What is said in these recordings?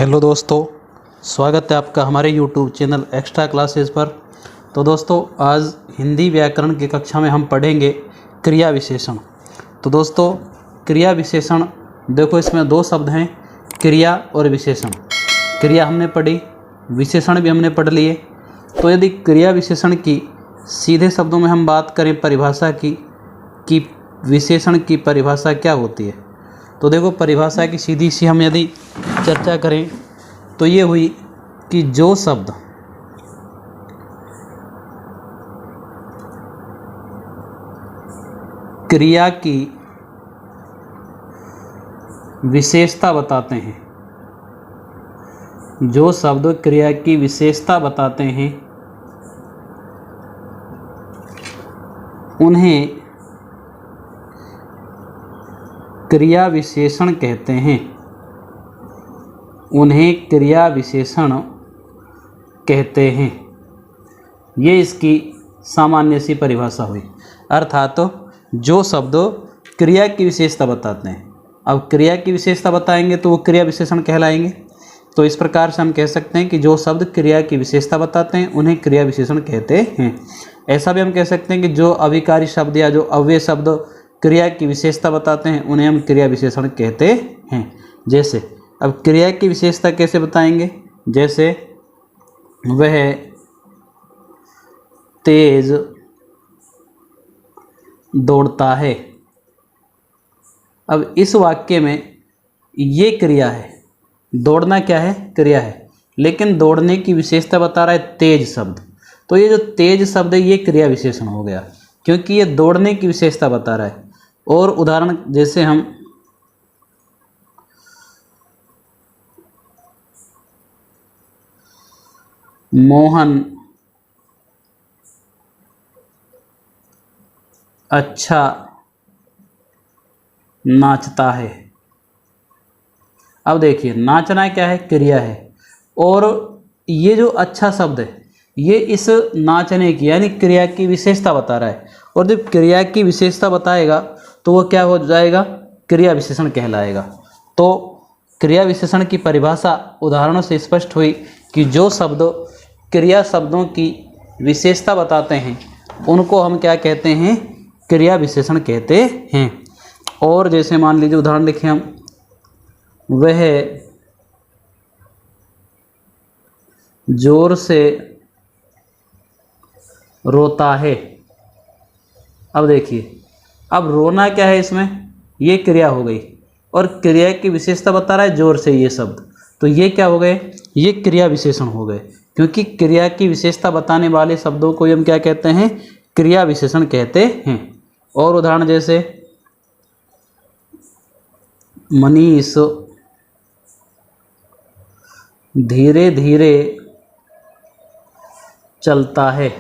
Hello दोस्तों, स्वागत है आपका हमारे YouTube चैनल एक्स्ट्रा क्लासेस पर। तो दोस्तों, आज हिंदी व्याकरण की कक्षा में हम पढ़ेंगे क्रिया विशेषण। तो दोस्तों, क्रिया विशेषण देखो, इसमें दो शब्द हैं, क्रिया और विशेषण। क्रिया हमने पढ़ी, विशेषण भी हमने पढ़ लिए। तो यदि क्रिया विशेषण की सीधे शब्दों में हम बात करें परिभाषा की कि विशेषण की परिभाषा क्या होती है, तो देखो परिभाषा की सीधी सी हम यदि चर्चा करें तो ये हुई कि जो शब्द क्रिया की विशेषता बताते हैं, जो शब्द क्रिया की विशेषता बताते हैं, उन्हें क्रिया विशेषण कहते हैं। उन्हें क्रिया विशेषण कहते हैं। ये इसकी सामान्य सी परिभाषा हुई। अर्थात जो शब्द क्रिया की विशेषता बताते हैं, अब क्रिया की विशेषता बताएंगे तो वो क्रिया विशेषण कहलाएंगे। तो इस प्रकार से हम कह सकते हैं कि जो शब्द क्रिया की विशेषता बताते हैं उन्हें क्रिया विशेषण कहते हैं। ऐसा भी हम कह सकते हैं कि जो अभिकारी शब्द या जो अव्यय शब्द क्रिया की विशेषता बताते हैं उन्हें हम क्रिया विशेषण कहते हैं। जैसे अब क्रिया की विशेषता कैसे बताएंगे, जैसे वह तेज दौड़ता है। अब इस वाक्य में ये क्रिया है, दौड़ना क्या है, क्रिया है, लेकिन दौड़ने की विशेषता बता रहा है तेज शब्द। तो ये जो तेज शब्द है ये क्रिया विशेषण हो गया, क्योंकि ये दौड़ने की विशेषता बता रहा है। और उदाहरण जैसे हम मोहन अच्छा नाचता है। अब देखिए, नाचना क्या है, क्रिया है, और ये जो अच्छा शब्द है ये इस नाचने की यानी क्रिया की विशेषता बता रहा है। और जब क्रिया की विशेषता बताएगा तो वो क्या हो जाएगा, क्रिया विशेषण कहलाएगा। तो क्रिया विशेषण की परिभाषा उदाहरणों से स्पष्ट हुई कि जो शब्द क्रिया शब्दों की विशेषता बताते हैं उनको हम क्या कहते हैं, क्रिया विशेषण कहते हैं। और जैसे मान लीजिए उदाहरण लिखें हम, वह जोर से रोता है। अब देखिए, अब रोना क्या है, इसमें ये क्रिया हो गई और क्रिया की विशेषता बता रहा है जोर से ये शब्द, तो ये क्या हो गए, ये क्रिया विशेषण हो गए। क्योंकि क्रिया की विशेषता बताने वाले शब्दों को हम क्या कहते हैं, क्रिया विशेषण कहते हैं। और उदाहरण जैसे मनीष धीरे धीरे चलता है।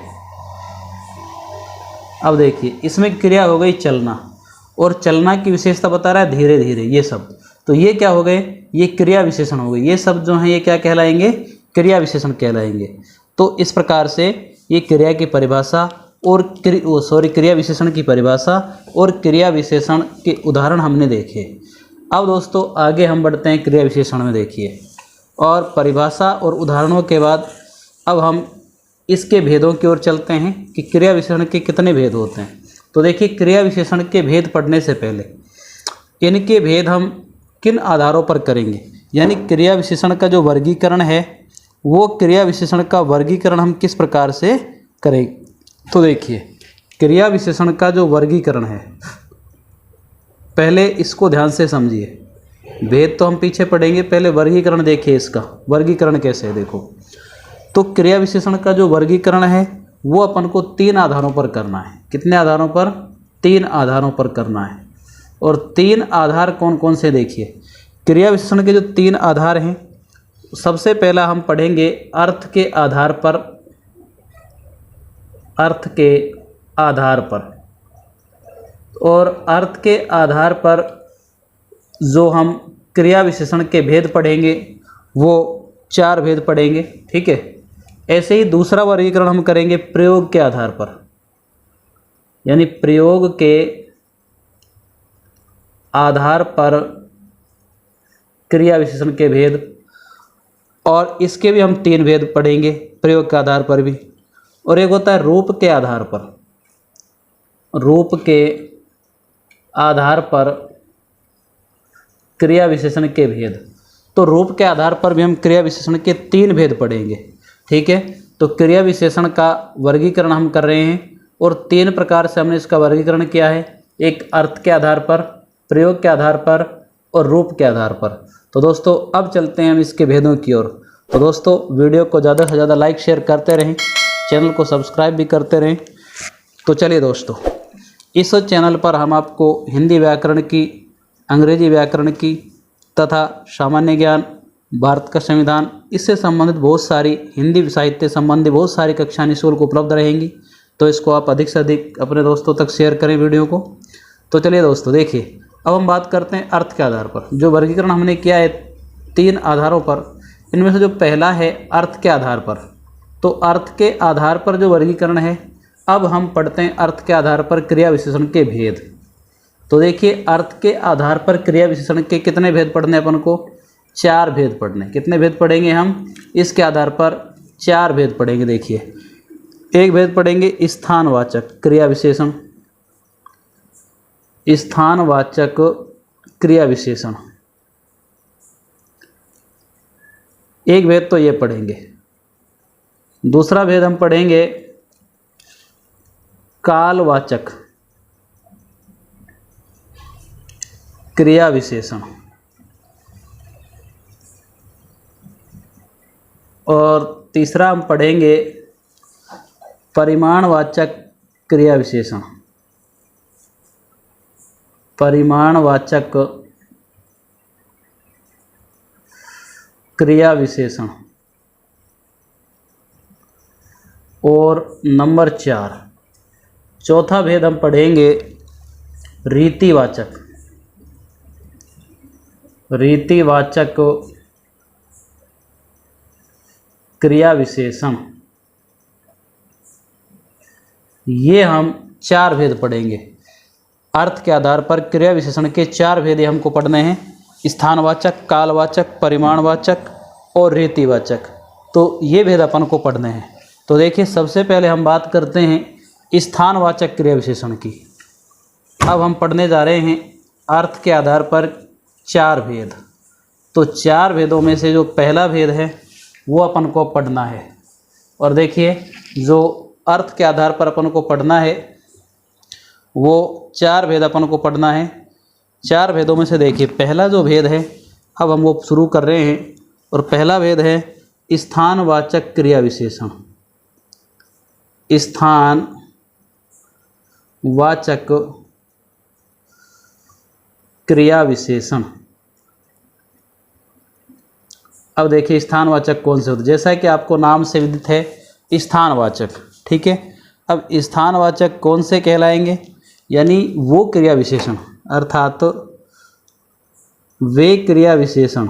अब देखिए, इसमें क्रिया हो गई चलना, और चलना की विशेषता बता रहा है धीरे धीरे ये शब्द, तो ये क्या हो गए, ये क्रिया विशेषण हो गए। ये शब्द जो हैं ये क्या कहलाएंगे, क्रिया विशेषण कहलाएंगे। तो इस प्रकार से ये क्रिया की परिभाषा और क्रिया विशेषण की परिभाषा और क्रिया विशेषण के उदाहरण हमने देखे। अब दोस्तों आगे हम बढ़ते हैं क्रिया विशेषण में। देखिए, और परिभाषा और उदाहरणों के बाद अब हम इसके भेदों की ओर चलते हैं कि क्रिया विशेषण के कितने भेद होते हैं। तो देखिए, क्रिया विशेषण के भेद पढ़ने से पहले इनके भेद हम किन आधारों पर करेंगे, यानी क्रिया विशेषण का जो वर्गीकरण है वो क्रिया विशेषण का वर्गीकरण हम किस प्रकार से करेंगे। तो देखिए, क्रिया विशेषण का जो वर्गीकरण है, पहले इसको ध्यान से समझिए। भेद तो हम पीछे पढ़ेंगे, पहले वर्गीकरण देखिए। इसका वर्गीकरण कैसे है, देखो। तो क्रिया विशेषण का जो वर्गीकरण है वो अपन को 3 आधारों पर करना है। कितने आधारों पर, 3 आधारों पर करना है। और 3 आधार कौन कौन से, देखिए क्रिया विशेषण के जो 3 आधार हैं, सबसे पहला हम पढ़ेंगे अर्थ के आधार पर। अर्थ के आधार पर, और अर्थ के आधार पर जो हम क्रिया विशेषण के भेद पढ़ेंगे वो 4 भेद पढ़ेंगे, ठीक है। ऐसे ही दूसरा वर्गीकरण हम करेंगे प्रयोग के आधार पर, यानी प्रयोग के आधार पर क्रिया विशेषण के भेद। और इसके भी हम 3 भेद पढ़ेंगे प्रयोग के आधार पर भी। और एक होता है रूप के आधार पर, रूप के आधार पर क्रिया विशेषण के भेद। तो रूप के आधार पर भी हम क्रिया विशेषण के 3 भेद पढ़ेंगे, ठीक है। तो क्रिया विशेषण का वर्गीकरण हम कर रहे हैं और 3 प्रकार से हमने इसका वर्गीकरण किया है, एक अर्थ के आधार पर, प्रयोग के आधार पर और रूप के आधार पर। तो दोस्तों अब चलते हैं हम इसके भेदों की ओर। तो दोस्तों वीडियो को ज़्यादा से ज़्यादा लाइक शेयर करते रहें, चैनल को सब्सक्राइब भी करते रहें। तो चलिए दोस्तों, इस चैनल पर हम आपको हिंदी व्याकरण की, अंग्रेजी व्याकरण की तथा सामान्य ज्ञान, भारत का संविधान, इससे संबंधित बहुत सारी हिंदी साहित्य संबंधी बहुत सारी कक्षाएं निःशुल्क उपलब्ध रहेंगी। तो इसको आप अधिक से अधिक अपने दोस्तों तक शेयर करें वीडियो को। तो चलिए दोस्तों देखिए, अब हम बात करते हैं अर्थ के आधार पर। जो वर्गीकरण हमने किया है 3 आधारों पर, इनमें से जो पहला है अर्थ के आधार पर। तो अर्थ के आधार पर जो वर्गीकरण है, अब हम पढ़ते हैं अर्थ के आधार पर क्रिया विशेषण के भेद। तो देखिए, अर्थ के आधार पर क्रिया विशेषण के कितने भेद पढ़ने अपन को? 4 भेद पढ़ने। कितने भेद पढ़ेंगे हम? इसके आधार पर 4 भेद पढ़ेंगे। देखिए, एक भेद पढ़ेंगे स्थानवाचक क्रिया विशेषण, स्थानवाचक क्रिया विशेषण, एक भेद तो ये पढ़ेंगे। दूसरा भेद हम पढ़ेंगे कालवाचक क्रिया विशेषण, और तीसरा हम पढ़ेंगे परिमाणवाचक क्रिया विशेषण, परिमाणवाचक क्रिया विशेषण। और नंबर 4, चौथा भेद हम पढ़ेंगे रीतिवाचक, रीतिवाचक क्रिया विशेषण। ये हम 4 भेद पढ़ेंगे। अर्थ के आधार पर क्रिया विशेषण के 4 भेद हमको पढ़ने हैं, स्थानवाचक, कालवाचक, परिमाणवाचक और रीतिवाचक। तो ये भेद अपन को पढ़ने हैं। तो देखिए, सबसे पहले हम बात करते हैं स्थानवाचक क्रिया विशेषण की। अब हम पढ़ने जा रहे हैं अर्थ के आधार पर 4 भेद। तो 4 भेदों में से जो पहला भेद है वो अपन को पढ़ना है। और देखिए, जो अर्थ के आधार पर अपन को पढ़ना है वो 4 भेद अपन को पढ़ना है। 4 भेदों में से देखिए, पहला जो भेद है अब हम वो शुरू कर रहे हैं। और पहला भेद है स्थानवाचक क्रिया विशेषण, स्थानवाचक क्रिया विशेषण। अब देखिए, स्थानवाचक कौन से होते हैं? जैसा कि आपको नाम से विदित है, स्थानवाचक, ठीक है। अब स्थानवाचक कौन से कहलाएंगे? यानी वो क्रिया विशेषण, अर्थात वे क्रिया विशेषण।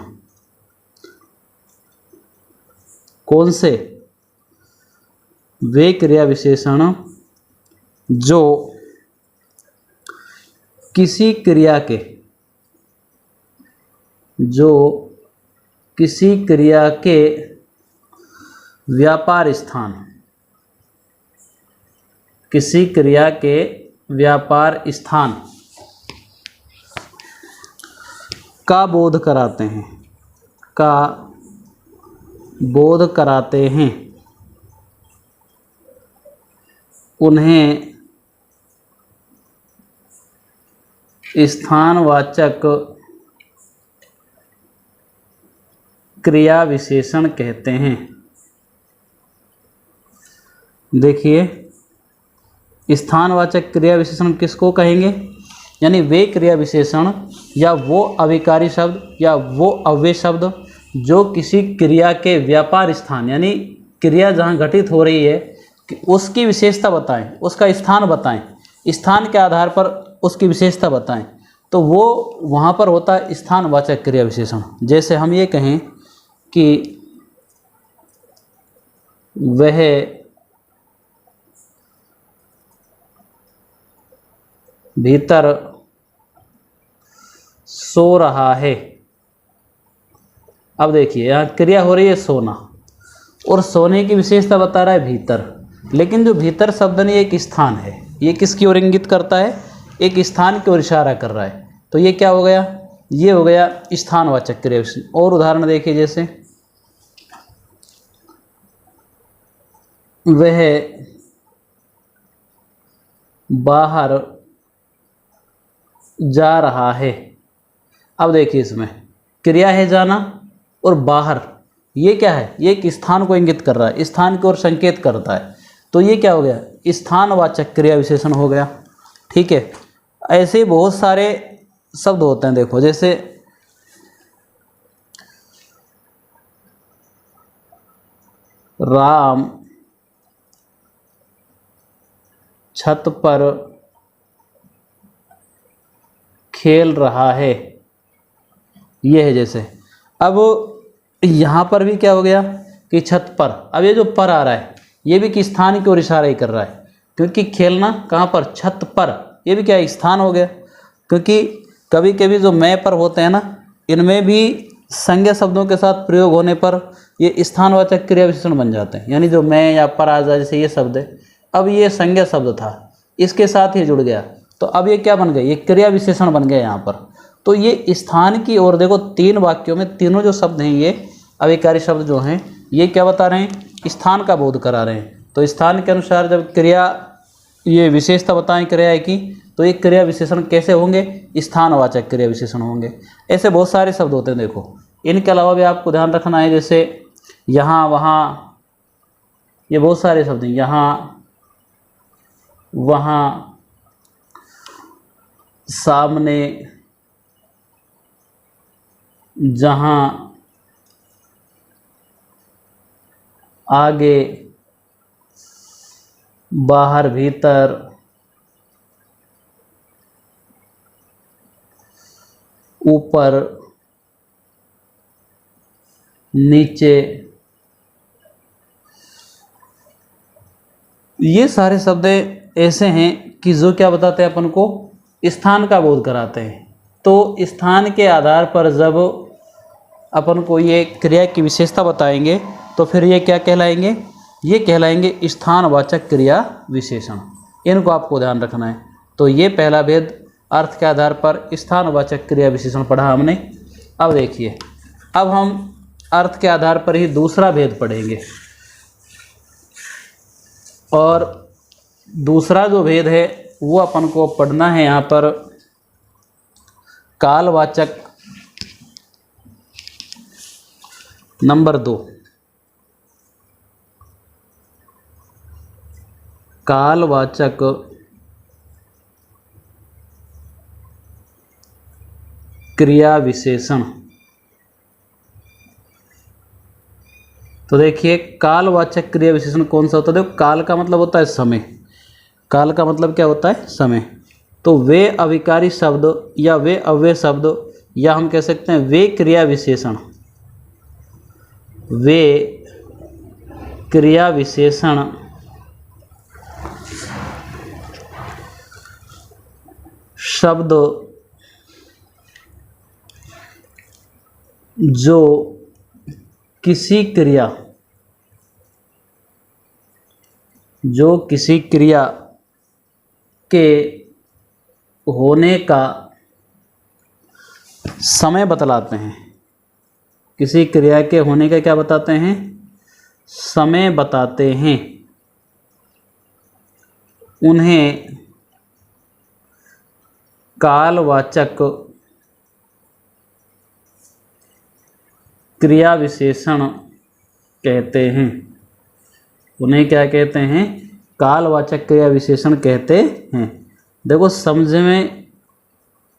कौन से? वे क्रिया विशेषण जो किसी क्रिया के, जो किसी क्रिया के व्यापार स्थान, किसी क्रिया के व्यापार स्थान का बोध कराते हैं, का बोध कराते हैं, उन्हें स्थानवाचक क्रिया विशेषण कहते हैं। देखिए, स्थानवाचक क्रिया विशेषण किसको कहेंगे? यानी वे क्रिया विशेषण या वो अविकारी शब्द या वो अव्यय शब्द जो किसी क्रिया के व्यापार स्थान, यानी क्रिया जहाँ घटित हो रही है उसकी विशेषता बताएं, उसका स्थान बताएं, स्थान के आधार पर उसकी विशेषता बताएं। तो वो वहाँ पर होता है स्थानवाचक क्रिया विशेषण। जैसे हम ये कहें कि वह भीतर सो रहा है, अब देखिए यहाँ क्रिया हो रही है सोना, और सोने की विशेषता बता रहा है भीतर, लेकिन जो भीतर शब्द नहीं एक स्थान है, ये किसकी ओर इंगित करता है, एक स्थान की ओर इशारा कर रहा है। तो ये क्या हो गया, ये हो गया स्थानवाचक क्रिया विशेषण। और उदाहरण देखिए, जैसे वह बाहर जा रहा है। अब देखिए इसमें क्रिया है जाना, और बाहर ये क्या है, ये एक स्थान को इंगित कर रहा है, स्थान की ओर संकेत करता है। तो ये क्या हो गया, स्थानवाचक क्रिया विशेषण हो गया। ठीक है, ऐसे बहुत सारे शब्द होते हैं। देखो जैसे राम छत पर खेल रहा है, ये है। जैसे अब यहाँ पर भी क्या हो गया कि छत पर, अब ये जो पर आ रहा है ये भी कि स्थान की ओर इशारा ही कर रहा है, क्योंकि खेलना कहाँ पर, छत पर, ये भी क्या है, स्थान हो गया। क्योंकि कभी कभी जो मैं पर होते हैं ना, इनमें भी संज्ञा शब्दों के साथ प्रयोग होने पर ये स्थानवाचक क्रिया विशेषण बन जाते हैं। यानी जो मैं या पर आ जाए, जैसे ये शब्द है, अब ये संज्ञा शब्द था, इसके साथ ही जुड़ गया, तो अब ये क्या बन गया, ये क्रिया विशेषण बन गया यहाँ पर। तो ये स्थान की ओर, देखो 3 वाक्यों में तीनों जो शब्द हैं ये अभिकारी शब्द जो हैं, ये क्या बता रहे हैं, स्थान का बोध करा रहे हैं। तो स्थान के अनुसार जब क्रिया, ये विशेषता बताएं क्रिया की, तो ये क्रिया विशेषण कैसे होंगे, स्थानवाचक क्रिया विशेषण होंगे। ऐसे बहुत सारे शब्द होते हैं। देखो इनके अलावा भी आपको ध्यान रखना है, जैसे यहाँ वहाँ, ये बहुत सारे शब्द हैं, यहाँ वहाँ, सामने, जहाँ, आगे, बाहर भीतर, ऊपर नीचे, ये सारे शब्द ऐसे हैं कि जो क्या बताते हैं अपन को, स्थान का बोध कराते हैं। तो स्थान के आधार पर जब अपन को ये क्रिया की विशेषता बताएंगे तो फिर ये क्या कहलाएंगे, ये कहलाएंगे स्थानवाचक क्रिया विशेषण। इनको आपको ध्यान रखना है। तो ये पहला भेद अर्थ के आधार पर स्थानवाचक क्रिया विशेषण पढ़ा हमने। अब देखिए, अब हम अर्थ के आधार पर ही दूसरा भेद पढ़ेंगे, और दूसरा जो भेद है वो अपन को पढ़ना है यहाँ पर कालवाचक नंबर 2। कालवाचक क्रिया विशेषण। तो देखिए कालवाचक क्रिया विशेषण कौन सा होता है, देखो काल का मतलब होता है समय, काल का मतलब क्या होता है, समय। तो वे अभिकारी शब्द या वे अव्यय शब्द, या हम कह सकते हैं वे क्रिया विशेषण, वे क्रिया विशेषण शब्द जो किसी क्रिया के होने का समय बतलाते हैं, किसी क्रिया के होने का क्या बताते हैं, समय बताते हैं, उन्हें कालवाचक क्रिया विशेषण कहते हैं। उन्हें क्या कहते हैं, कालवाचक क्रिया विशेषण कहते हैं। देखो समझ में,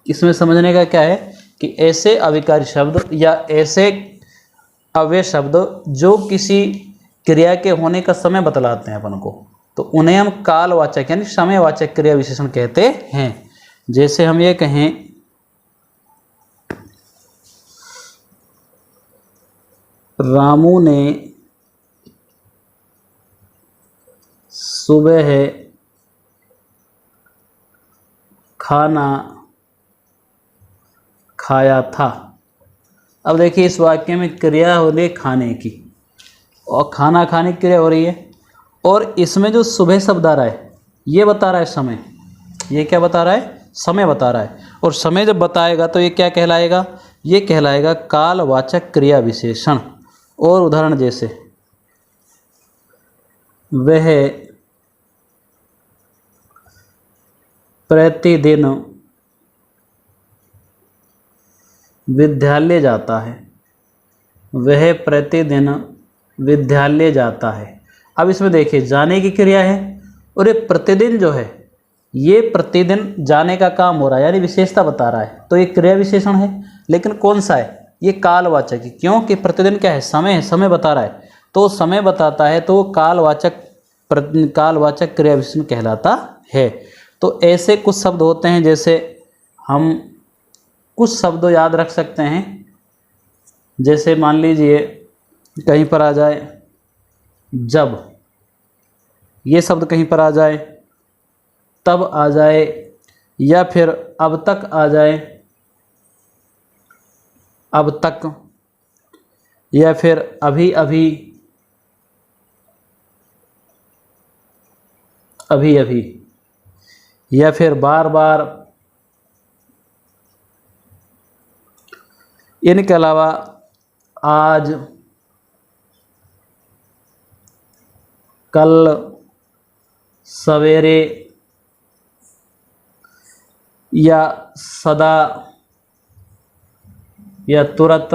इसमें समझने का क्या है कि ऐसे अभिकारी शब्द या ऐसे अव्यय शब्द जो किसी क्रिया के होने का समय बतलाते हैं अपन को, तो उन्हें हम कालवाचक यानी समयवाचक क्रिया विशेषण कहते हैं। जैसे हम ये कहें रामू ने सुबह खाना खाया था, अब देखिए इस वाक्य में क्रिया हो रही है खाने की, और खाना खाने की क्रिया हो रही है, और इसमें जो सुबह शब्द आ रहा है ये बता रहा है समय। ये क्या बता रहा है? समय बता रहा है। और समय जब बताएगा तो ये क्या कहलाएगा? ये कहलाएगा कालवाचक क्रिया विशेषण। और उदाहरण जैसे वह प्रतिदिन विद्यालय जाता है, वह प्रतिदिन विद्यालय जाता है। अब इसमें देखिए जाने की क्रिया है, और ये प्रतिदिन जो है ये प्रतिदिन जाने का काम हो रहा है, यानी विशेषता बता रहा है, तो ये क्रिया विशेषण है। लेकिन कौन सा है? ये कालवाचक है, क्योंकि प्रतिदिन क्या है? समय है, समय बता रहा है, तो समय बताता है तो कालवाचक क्रिया विशेषण कहलाता है। तो ऐसे कुछ शब्द होते हैं, जैसे हम कुछ शब्द याद रख सकते हैं, जैसे मान लीजिए कहीं पर आ जाए जब, ये शब्द कहीं पर आ जाए, तब आ जाए, या फिर अब तक आ जाए, अब तक, या फिर अभी अभी, अभी अभी, या फिर बार बार। इनके अलावा आज, कल, सवेरे, या सदा, या तुरंत,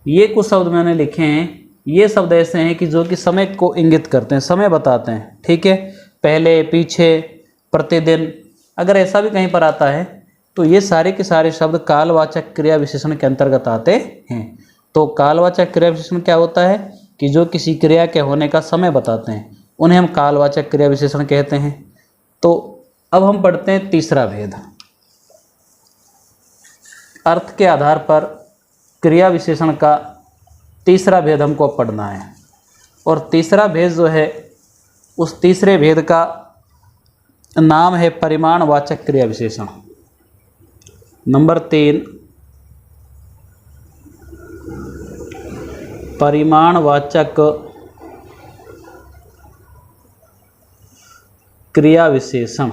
ये कुछ शब्द मैंने लिखे हैं। ये शब्द ऐसे हैं कि जो कि समय को इंगित करते हैं, समय बताते हैं, ठीक है। पहले, पीछे, प्रतिदिन, अगर ऐसा भी कहीं पर आता है तो ये सारे के सारे शब्द कालवाचक क्रिया विशेषण के अंतर्गत आते हैं। तो कालवाचक क्रिया विशेषण क्या होता है? कि जो किसी क्रिया के होने का समय बताते हैं, उन्हें हम कालवाचक क्रिया विशेषण कहते हैं। तो अब हम पढ़ते हैं तीसरा भेद। अर्थ के आधार पर क्रिया विशेषण का तीसरा भेद हमको पढ़ना है। और तीसरा भेद जो है, उस तीसरे भेद का नाम है परिमाणवाचक क्रिया विशेषण। नंबर 3, परिमाणवाचक क्रिया विशेषण।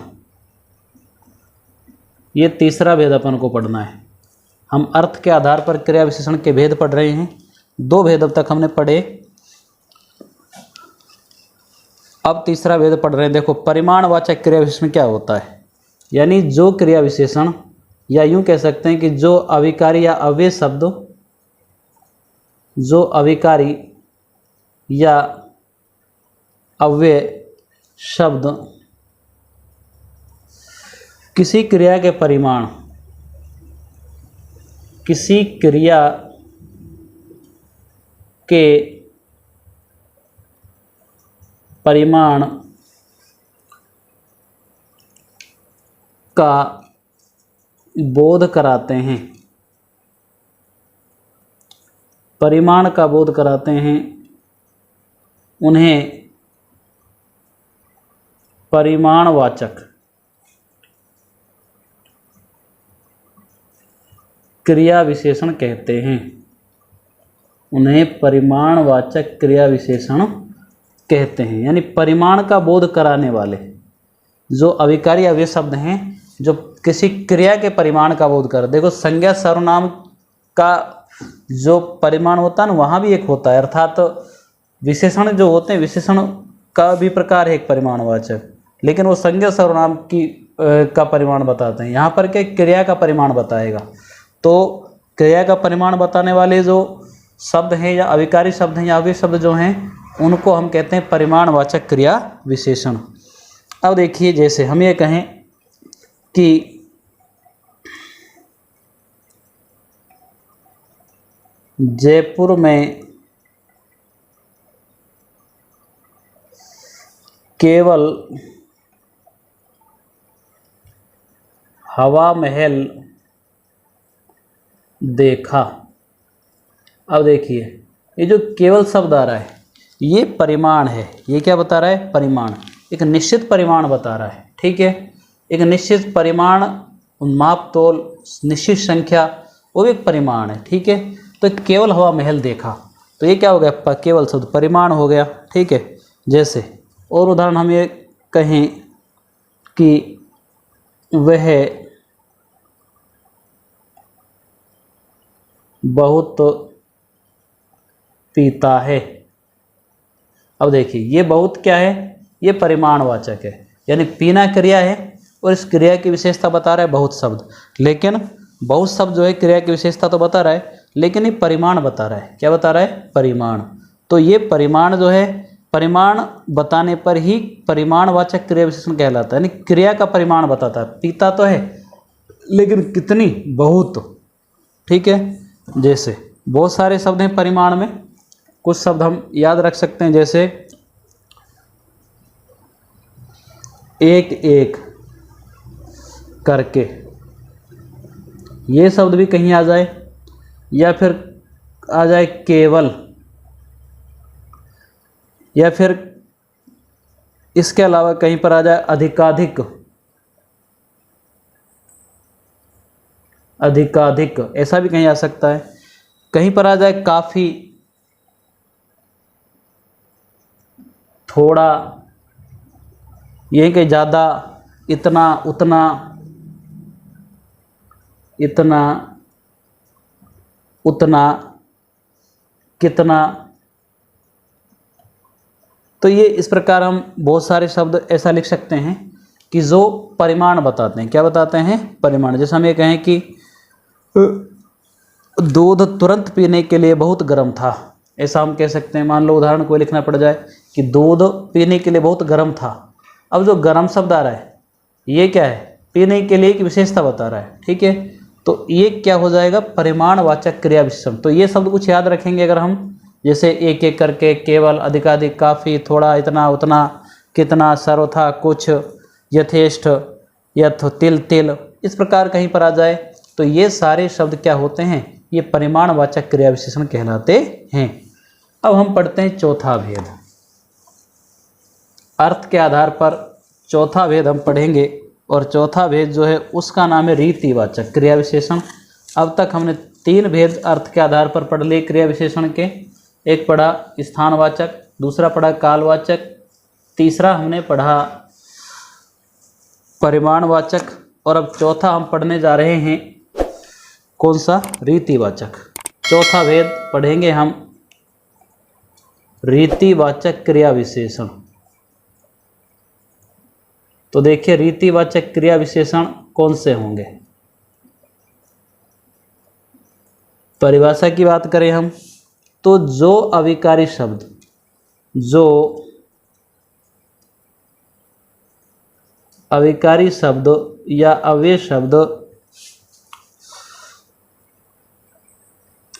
ये तीसरा भेद अपन को पढ़ना है। हम अर्थ के आधार पर क्रिया विशेषण के भेद पढ़ रहे हैं। 2 भेद अब तक हमने पढ़े, अब तीसरा भेद पढ़ रहे हैं। देखो परिमाणवाचक क्रिया विशेषण क्या होता है? यानी जो क्रिया विशेषण, या यूं कह सकते हैं कि जो अविकारी या अव्यय शब्द, जो अविकारी या अव्यय शब्द किसी क्रिया के परिमाण, किसी क्रिया के परिमाण का बोध कराते हैं, परिमाण का बोध कराते हैं, उन्हें परिमाणवाचक क्रिया विशेषण कहते हैं। उन्हें परिमाणवाचक क्रिया विशेषण कहते हैं। यानी परिमाण का बोध कराने वाले जो अविकारी अव्यय शब्द हैं, जो किसी क्रिया के परिमाण का बोध कर। देखो संज्ञा सर्वनाम का जो परिमाण होता है ना, वहाँ भी एक होता है, अर्थात विशेषण जो होते हैं, विशेषण का भी प्रकार है एक परिमाणवाचक, लेकिन वो संज्ञा सर्वनाम की का परिमाण बताते हैं। यहाँ पर क्या क्रिया का परिमाण बताएगा। तो क्रिया का परिमाण बताने वाले जो शब्द हैं, या अविकारी शब्द हैं, या अव्यय शब्द जो हैं, उनको हम कहते हैं परिमाणवाचक क्रिया विशेषण। अब देखिए, जैसे हम ये कहें कि जयपुर में केवल हवा महल देखा। अब देखिए ये जो केवल शब्द आ रहा है, ये परिमाण है। ये क्या बता रहा है? परिमाण, एक निश्चित परिमाण बता रहा है, ठीक है। एक निश्चित परिमाण, माप तोल, निश्चित संख्या, वो भी एक परिमाण है, ठीक है। तो केवल हवा महल देखा, तो ये क्या हो गया, केवल शब्द परिमाण हो गया, ठीक है। जैसे और उदाहरण हम ये कहें कि वह बहुत पीता है। अब देखिए ये बहुत क्या है, ये परिमाणवाचक है, यानी पीना क्रिया है और इस क्रिया की विशेषता बता रहा है बहुत शब्द। लेकिन बहुत शब्द जो है क्रिया की विशेषता तो बता रहा है, लेकिन ये परिमाण बता रहा है। क्या बता रहा है, परिमाण। तो ये परिमाण जो है, परिमाण बताने पर ही परिमाणवाचक क्रिया विशेषण कहलाता है, यानी क्रिया का परिमाण बताता है। पीता तो है लेकिन कितनी, बहुत, ठीक है। जैसे बहुत सारे शब्द हैं परिमाण में, कुछ शब्द हम याद रख सकते हैं, जैसे एक एक करके, ये शब्द भी कहीं आ जाए, या फिर आ जाए केवल, या फिर इसके अलावा कहीं पर आ जाए अधिकाधिक, अधिकाधिक, ऐसा भी कहीं आ सकता है। कहीं पर आ जाए काफ़ी, थोड़ा, यही कहीं ज़्यादा, इतना, उतना, इतना, उतना, कितना। तो ये इस प्रकार हम बहुत सारे शब्द ऐसा लिख सकते हैं कि जो परिमाण बताते हैं। क्या बताते हैं, परिमाण। जैसे हम ये कहें कि दूध तुरंत पीने के लिए बहुत गर्म था, ऐसा हम कह सकते हैं। मान लो उदाहरण कोई लिखना पड़ जाए कि दूध पीने के लिए बहुत गर्म था। अब जो गर्म शब्द आ रहा है ये क्या है, पीने के लिए की विशेषता बता रहा है, ठीक है। तो ये क्या हो जाएगा, परिमाणवाचक क्रिया विशेषण। तो ये शब्द कुछ याद रखेंगे अगर हम, जैसे एक एक करके, केवल, अधिकाधिक, काफ़ी, थोड़ा, इतना, उतना, कितना, सर्वथा, कुछ, यथेष्ट, यथ, तिल तिल, इस प्रकार कहीं पर आ जाए तो ये सारे शब्द क्या होते हैं, ये परिमाणवाचक क्रिया विशेषण कहलाते हैं। अब हम पढ़ते हैं चौथा भेद। अर्थ के आधार पर चौथा भेद हम पढ़ेंगे, और चौथा भेद जो है उसका नाम है रीतिवाचक क्रिया विशेषण। अब तक हमने 3 भेद अर्थ के आधार पर पढ़ लिए क्रिया विशेषण के। एक पढ़ा स्थानवाचक, दूसरा पढ़ा कालवाचक, तीसरा हमने पढ़ा परिमाणवाचक, और अब चौथा हम पढ़ने जा रहे हैं कौन सा, रीतिवाचक। चौथा भेद पढ़ेंगे हम रीतिवाचक क्रिया विशेषण। तो देखिए रीतिवाचक क्रिया विशेषण कौन से होंगे। परिभाषा की बात करें हम तो जो अविकारी शब्द, जो अविकारी शब्द या अव्यय शब्द,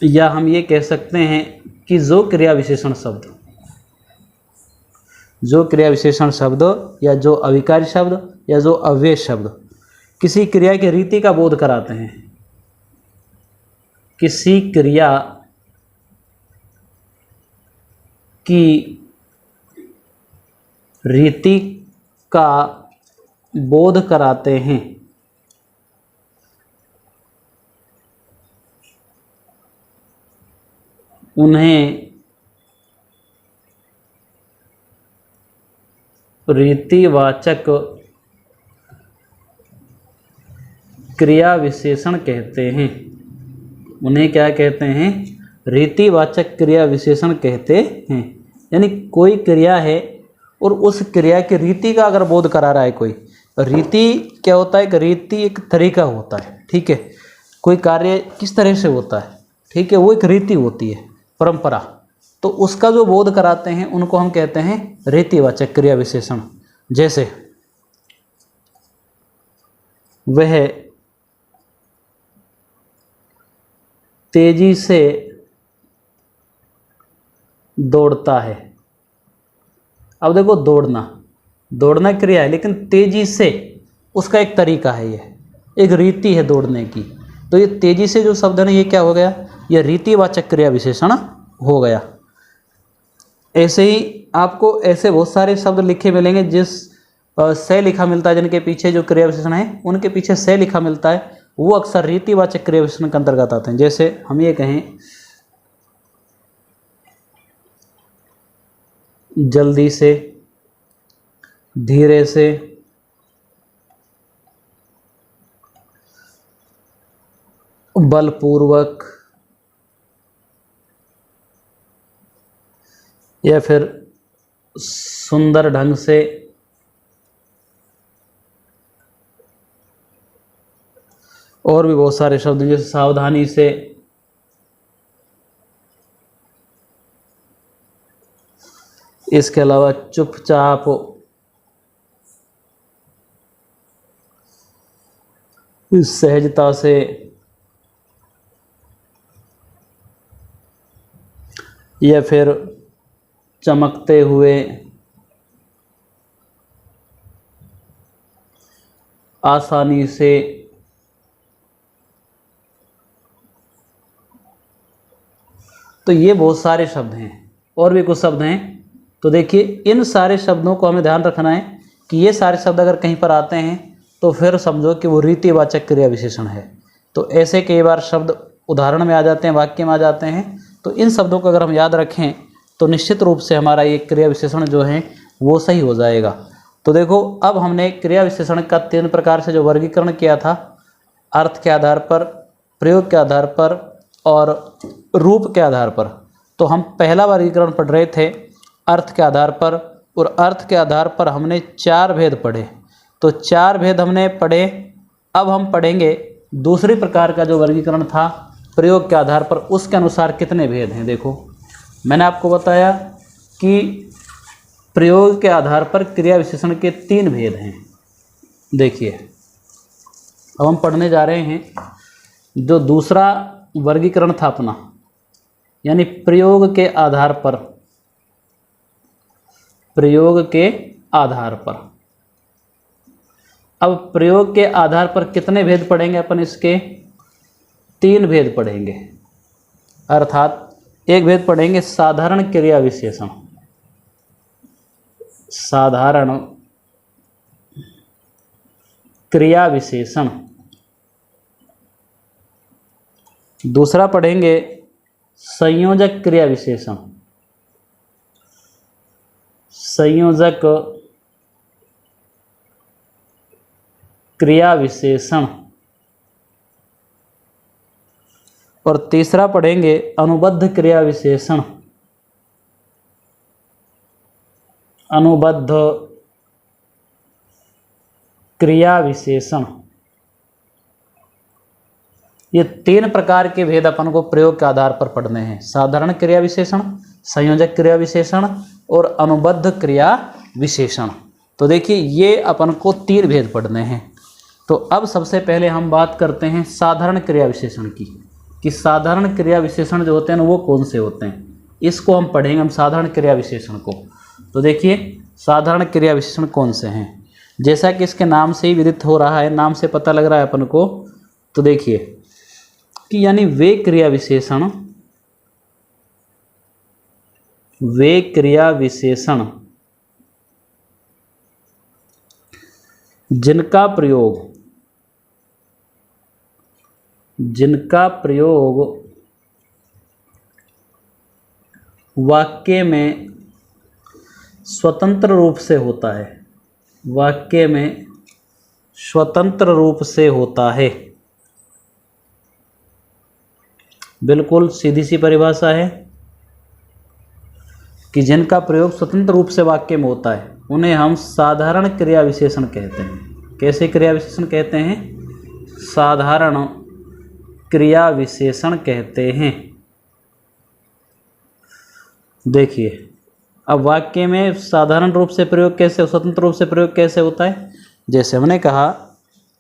या हम ये कह सकते हैं कि जो क्रिया विशेषण शब्द, जो क्रिया विशेषण शब्द या जो अविकारी शब्द या जो अव्यय शब्द किसी क्रिया की रीति का बोध कराते हैं, किसी क्रिया की रीति का बोध कराते हैं, उन्हें रीतिवाचक क्रिया विशेषण कहते हैं। उन्हें क्या कहते हैं, रीतिवाचक क्रिया विशेषण कहते हैं। यानी कोई क्रिया है और उस क्रिया की रीति का अगर बोध करा रहा है कोई, रीति क्या होता है, रीति एक तरीका होता है, ठीक है। कोई कार्य किस तरह से होता है, ठीक है, वो एक रीति होती है, परंपरा। तो उसका जो बोध कराते हैं उनको हम कहते हैं रीतिवाचक क्रिया विशेषण। जैसे वह तेजी से दौड़ता है। अब देखो दौड़ना क्रिया है, लेकिन तेजी से उसका एक तरीका है, ये एक रीति है दौड़ने की। तो ये तेजी से जो शब्द है ना, ये क्या हो गया, ये रीतिवाचक क्रिया विशेषण हो गया। ऐसे ही आपको ऐसे बहुत सारे शब्द लिखे मिलेंगे जिस से लिखा मिलता है, जिनके पीछे जो क्रिया विशेषण है उनके पीछे से लिखा मिलता है, वो अक्सर रीतिवाचक क्रिया विशेषण के अंतर्गत आते हैं। जैसे हम ये कहें जल्दी से, धीरे से, बलपूर्वक, या फिर सुंदर ढंग से, और भी बहुत सारे शब्द जैसे सावधानी से, इसके अलावा चुपचाप, सहजता से, या फिर चमकते हुए, आसानी से, तो ये बहुत सारे शब्द हैं। और भी कुछ शब्द हैं। तो देखिए इन सारे शब्दों को हमें ध्यान रखना है कि ये सारे शब्द अगर कहीं पर आते हैं तो फिर समझो कि वो रीतिवाचक क्रिया विशेषण है। तो ऐसे कई बार शब्द उदाहरण में आ जाते हैं, वाक्य में आ जाते हैं। तो इन शब्दों को अगर हम याद रखें तो निश्चित रूप से हमारा ये क्रिया विशेषण जो है वो सही हो जाएगा। तो देखो अब हमने क्रिया विशेषण का 3 प्रकार से जो वर्गीकरण किया था, अर्थ के आधार पर, प्रयोग के आधार पर और रूप के आधार पर। तो हम पहला वर्गीकरण पढ़ रहे थे अर्थ के आधार पर, और अर्थ के आधार पर हमने 4 भेद पढ़े। तो 4 भेद हमने पढ़े। अब हम पढ़ेंगे दूसरे प्रकार का जो वर्गीकरण था प्रयोग के आधार पर, उसके अनुसार कितने भेद हैं। देखो मैंने आपको बताया कि प्रयोग के आधार पर क्रिया विशेषण के 3 भेद हैं। देखिए अब हम पढ़ने जा रहे हैं जो दूसरा वर्गीकरण था अपना, यानी प्रयोग के आधार पर। प्रयोग के आधार पर अब प्रयोग के आधार पर कितने भेद पढ़ेंगे अपन? इसके 3 भेद पढ़ेंगे। अर्थात एक भेद पढ़ेंगे साधारण क्रिया विशेषण। साधारण क्रिया विशेषण। दूसरा पढ़ेंगे संयोजक क्रिया विशेषण। संयोजक क्रिया विशेषण। और तीसरा पढ़ेंगे अनुबद्ध क्रिया विशेषण। अनुबद्ध क्रिया विशेषण। ये 3 प्रकार के भेद अपन को प्रयोग के आधार पर पढ़ने हैं। साधारण क्रिया विशेषण, संयोजक क्रिया विशेषण और अनुबद्ध क्रिया विशेषण। तो देखिए ये अपन को 3 भेद पढ़ने हैं। तो अब सबसे पहले हम बात करते हैं साधारण क्रिया विशेषण की, कि साधारण क्रिया विशेषण जो होते हैं वो कौन से होते हैं। इसको हम पढ़ेंगे, हम साधारण क्रिया विशेषण को। तो देखिए साधारण क्रिया विशेषण कौन से हैं, जैसा कि इसके नाम से ही विदित हो रहा है, नाम से पता लग रहा है अपन को। तो देखिए कि यानी वे क्रिया विशेषण, वे क्रिया विशेषण जिनका प्रयोग वाक्य में स्वतंत्र रूप से होता है। वाक्य में स्वतंत्र रूप से होता है। बिल्कुल सीधी सी परिभाषा है कि जिनका प्रयोग स्वतंत्र रूप से वाक्य में होता है उन्हें हम साधारण क्रिया विशेषण कहते हैं। कैसे क्रिया विशेषण कहते हैं? साधारण क्रिया विशेषण कहते हैं। देखिए अब वाक्य में साधारण रूप से प्रयोग कैसे, स्वतंत्र रूप से प्रयोग कैसे होता है? जैसे हमने कहा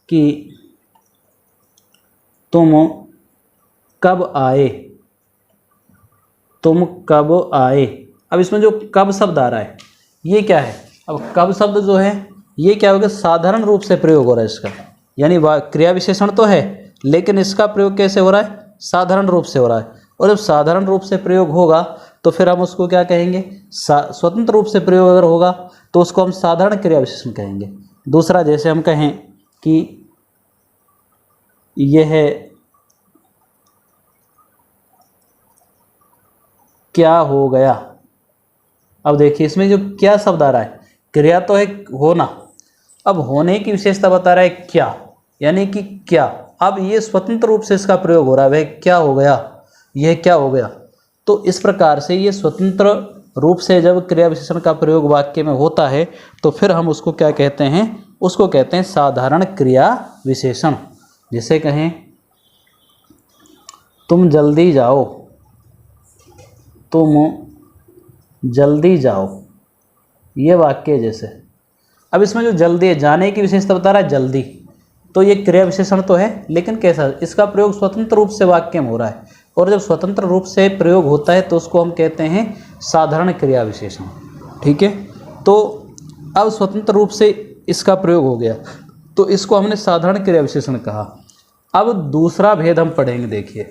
कि तुम कब आए, तुम कब आए। अब इसमें जो कब शब्द आ रहा है ये क्या है? अब कब शब्द जो है ये क्या होगा? साधारण रूप से प्रयोग हो रहा है इसका, यानी क्रिया विशेषण तो है लेकिन इसका प्रयोग कैसे हो रहा है? साधारण रूप से हो रहा है। और जब साधारण रूप से प्रयोग होगा तो फिर हम उसको क्या कहेंगे? स्वतंत्र रूप से प्रयोग अगर होगा तो उसको हम साधारण क्रिया विशेषण कहेंगे। दूसरा जैसे हम कहें कि यह क्या हो गया। अब देखिए इसमें जो क्या शब्द आ रहा है, क्रिया तो है होना, अब होने की विशेषता बता रहा है क्या, यानी कि क्या। अब ये स्वतंत्र रूप से इसका प्रयोग हो रहा है, वह क्या हो गया, यह क्या हो गया। तो इस प्रकार से ये स्वतंत्र रूप से जब क्रिया विशेषण का प्रयोग वाक्य में होता है तो फिर हम उसको क्या कहते हैं, उसको कहते हैं साधारण क्रिया विशेषण। जैसे कहें तुम जल्दी जाओ, तुम जल्दी जाओ, ये वाक्य जैसे। अब इसमें जो जल्दी है, जाने की विशेषता बता रहा है जल्दी, तो ये क्रिया विशेषण तो है, लेकिन कैसा, इसका प्रयोग स्वतंत्र रूप से वाक्य में हो रहा है, और जब स्वतंत्र रूप से प्रयोग होता है तो उसको हम कहते हैं साधारण क्रिया विशेषण। ठीक है, तो अब स्वतंत्र रूप से इसका प्रयोग हो गया तो इसको हमने साधारण क्रिया विशेषण कहा। अब दूसरा भेद हम पढ़ेंगे, देखिए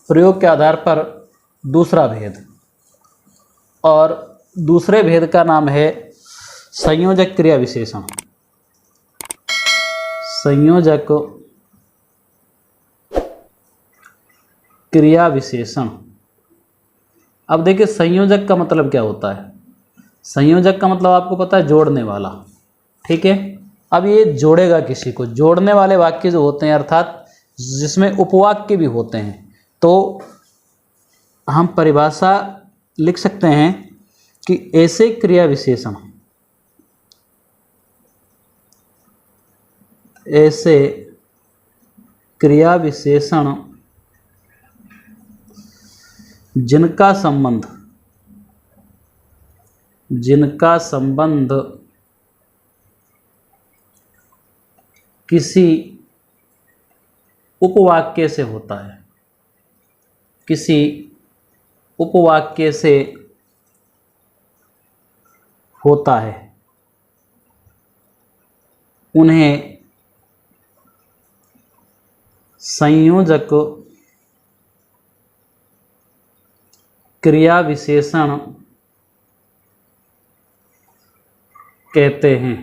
प्रयोग के आधार पर दूसरा भेद, और दूसरे भेद का नाम है संयोजक क्रिया विशेषण। संयोजक क्रिया विशेषण। अब देखिए संयोजक का मतलब क्या होता है, संयोजक का मतलब आपको पता है जोड़ने वाला। ठीक है, अब ये जोड़ेगा किसी को, जोड़ने वाले वाक्य जो होते हैं अर्थात जिसमें उपवाक्य भी होते हैं, तो हम परिभाषा लिख सकते हैं कि ऐसे क्रिया विशेषण, ऐसे क्रिया विशेषण जिनका संबंध किसी उपवाक्य से होता है, किसी उपवाक्य से होता है, उन्हें संयोजक क्रिया विशेषण कहते हैं।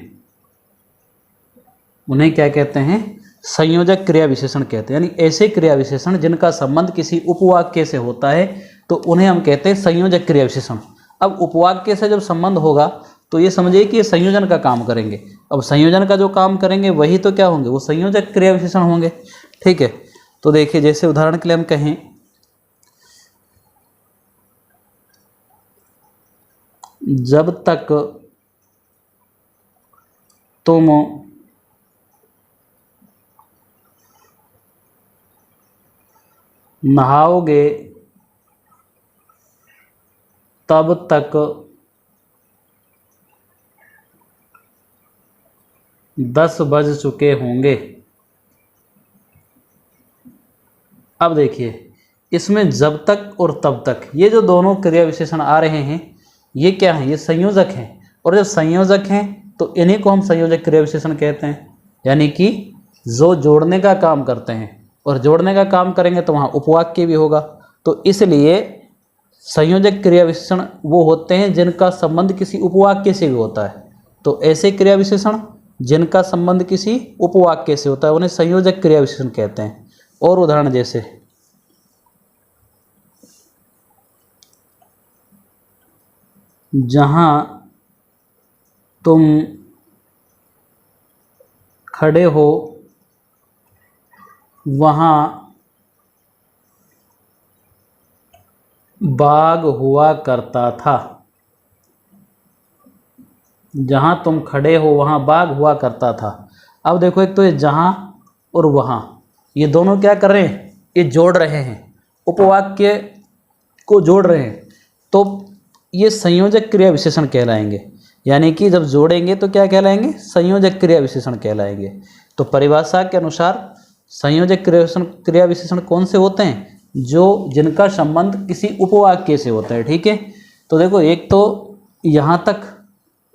उन्हें क्या कहते हैं, संयोजक क्रिया विशेषण कहते हैं। यानी ऐसे क्रिया विशेषण जिनका संबंध किसी उपवाक्य से होता है तो उन्हें हम कहते हैं संयोजक क्रिया विशेषण। अब उपवाक्य से जब संबंध होगा तो ये समझिए कि ये संयोजन का काम करेंगे। अब संयोजन का जो काम करेंगे वही तो क्या होंगे, वो संयोजक क्रिया विशेषण होंगे। ठीक है, तो देखिए जैसे उदाहरण के लिए हम कहें जब तक तुम नहाओगे तब तक 10 बज चुके होंगे। अब देखिए इसमें जब तक और तब तक ये जो दोनों क्रिया विशेषण आ रहे हैं ये क्या हैं, ये संयोजक हैं, और जब संयोजक हैं तो इन्हीं को हम संयोजक क्रिया विशेषण कहते हैं। यानी कि जो जोड़ने का काम करते हैं, और जोड़ने का काम करेंगे तो वहाँ उपवाक्य भी होगा, तो इसलिए संयोजक क्रिया विशेषण वो होते हैं जिनका संबंध किसी उपवाक्य से भी होता है। तो ऐसे क्रिया विशेषण जिनका संबंध किसी उपवाक्य से होता है उन्हें संयोजक क्रिया विशेषण कहते हैं। और उदाहरण जैसे जहाँ तुम खड़े हो वहाँ बाग हुआ करता था। जहाँ तुम खड़े हो वहाँ बाग हुआ करता था। अब देखो एक तो ये जहाँ और वहाँ ये दोनों क्या कर रहे हैं, ये जोड़ रहे हैं, उपवाक्य को जोड़ रहे हैं, तो ये संयोजक क्रिया विशेषण कहलाएंगे। यानी कि जब जोड़ेंगे तो क्या कहलाएंगे, संयोजक क्रिया विशेषण कहलाएंगे। तो परिभाषा के अनुसार संयोजक क्रिया विशेषण कौन से होते हैं, जो जिनका संबंध किसी उपवाक्य से होता है। ठीक है, तो देखो एक तो यहाँ तक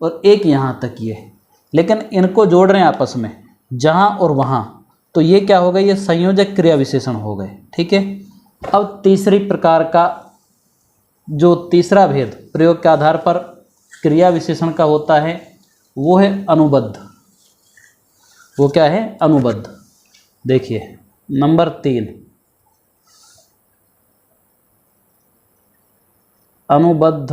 और एक यहाँ तक ये, लेकिन इनको जोड़ रहे हैं आपस में जहाँ और वहाँ, तो ये क्या हो गए, ये संयोजक क्रिया विशेषण हो गए। ठीक है, अब तीसरी प्रकार का जो तीसरा भेद प्रयोग के आधार पर क्रिया विशेषण का होता है वो है अनुबद्ध। वो क्या है, अनुबद्ध। देखिए नंबर 3, अनुबद्ध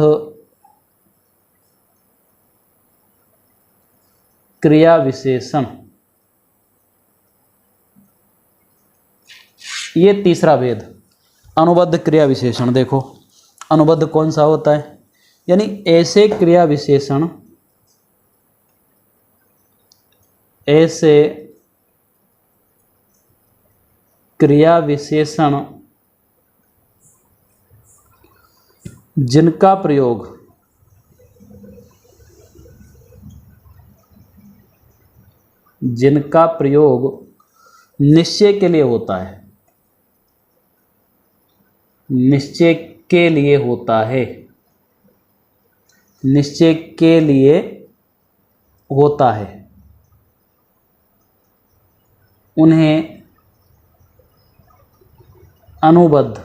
क्रिया विशेषण, ये तीसरा भेद, अनुबद्ध क्रिया विशेषण। देखो अनुबद्ध कौन सा होता है, यानी ऐसे क्रिया विशेषण, ऐसे क्रिया विशेषण जिनका प्रयोग निश्चय के लिए होता है, निश्चय के लिए होता है, निश्चय के लिए होता है, उन्हें अनुबद्ध